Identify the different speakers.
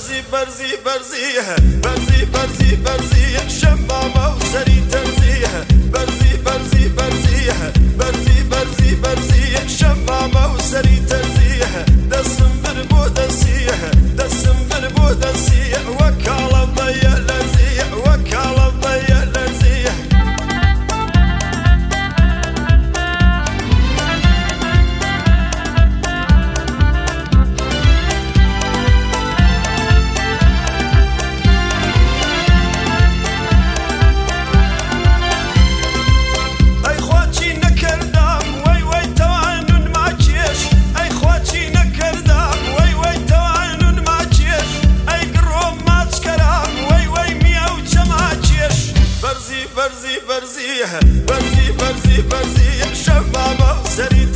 Speaker 1: برزي برزي برزي برزي شمامة وسري ترزيه برزي برزي برزي برزي برزي برزي شمامة وسري ترزيه دسم بربو دسيه دسم بربو دسيه وكالة ضيق لزيه وكالة ضيق لزيه برزي برزي برزي برزي برزي شمامة وسري